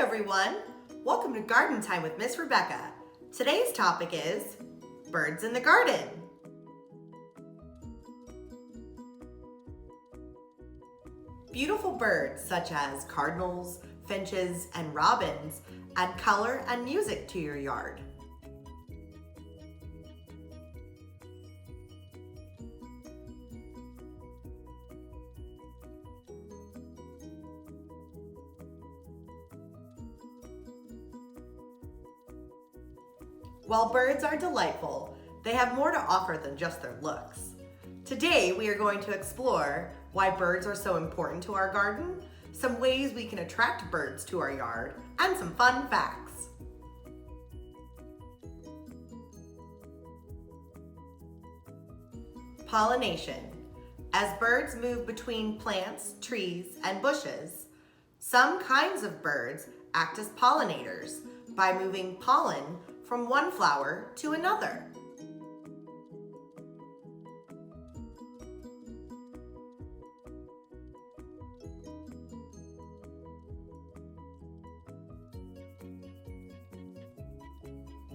everyone! Welcome to Garden Time with Miss Rebecca. Today's topic is birds in the garden. Beautiful birds such as cardinals, finches, and robins add color and music to your yard. While birds are delightful, they have more to offer than just their looks. Today, we are going to explore why birds are so important to our garden, some ways we can attract birds to our yard, and some fun facts. Pollination. As birds move between plants, trees, and bushes, some kinds of birds act as pollinators by moving pollen from one flower to another.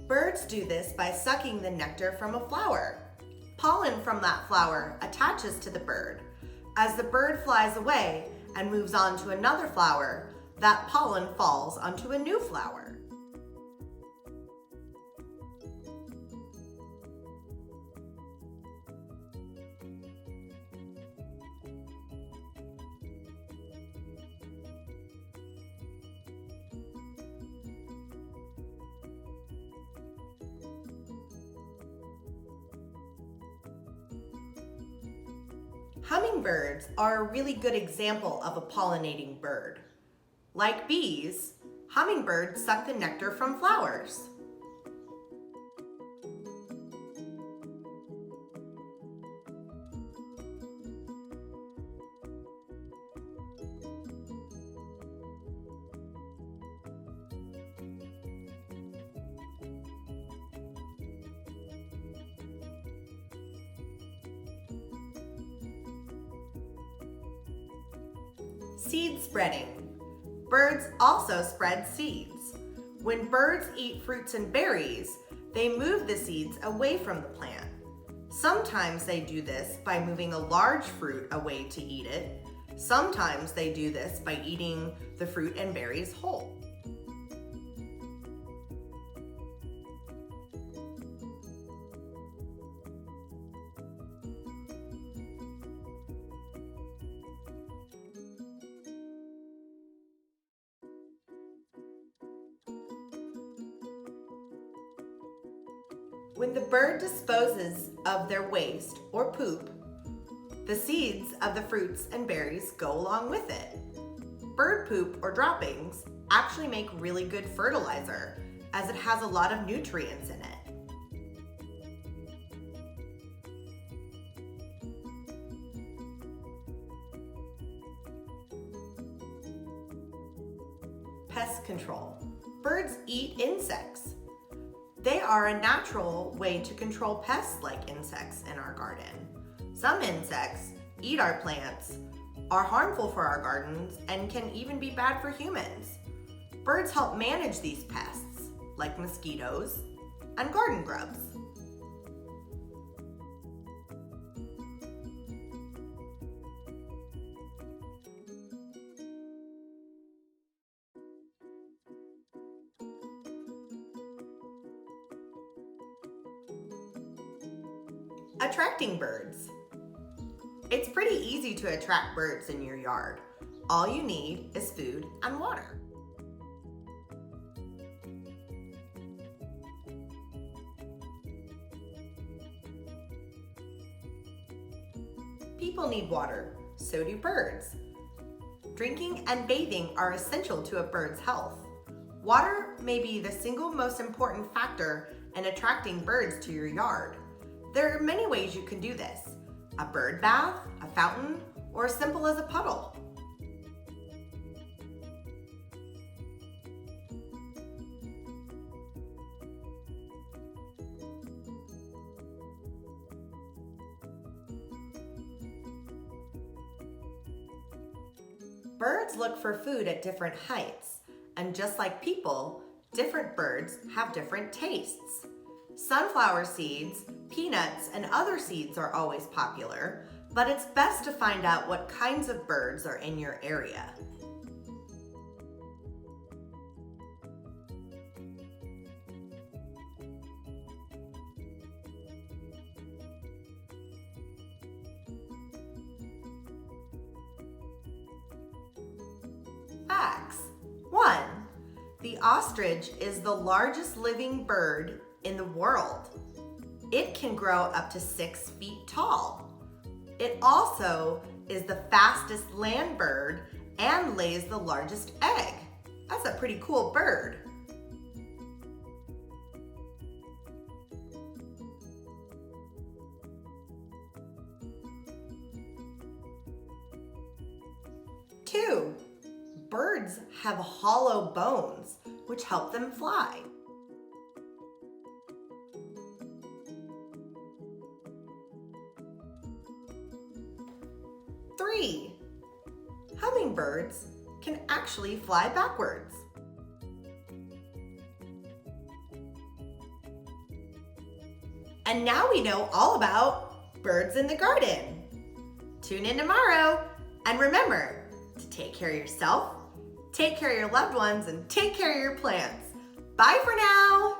Birds do this by sucking the nectar from a flower. Pollen from that flower attaches to the bird. As the bird flies away and moves on to another flower, that pollen falls onto a new flower. Hummingbirds are a really good example of a pollinating bird. Like bees, hummingbirds suck the nectar from flowers. Seed spreading. Birds also spread seeds. When birds eat fruits and berries, they move the seeds away from the plant. Sometimes they do this by moving a large fruit away to eat it. Sometimes they do this by eating the fruit and berries whole. When the bird disposes of their waste or poop, the seeds of the fruits and berries go along with it. Bird poop or droppings actually make really good fertilizer as it has a lot of nutrients in it. Pest control. Birds eat insects. They are a natural way to control pests like insects in our garden. Some insects eat our plants, are harmful for our gardens, and can even be bad for humans. Birds help manage these pests, like mosquitoes and garden grubs. Attracting birds. It's pretty easy to attract birds in your yard. All you need is food and water. People need water, so do birds. Drinking and bathing are essential to a bird's health. Water may be the single most important factor in attracting birds to your yard. There are many ways you can do this: a bird bath, a fountain, or as simple as a puddle. Birds look for food at different heights, And just like people, different birds have different tastes. Sunflower seeds, peanuts, and other seeds are always popular, but it's best to find out what kinds of birds are in your area. Facts. 1. The ostrich is the largest living bird in the world. It can grow up to 6 feet tall. It also is the fastest land bird and lays the largest egg. That's a pretty cool bird. Two, birds have hollow bones, which help them fly. 3, hummingbirds can actually fly backwards. And now we know all about birds in the garden. Tune in tomorrow, and remember to take care of yourself, take care of your loved ones, and take care of your plants. Bye for now.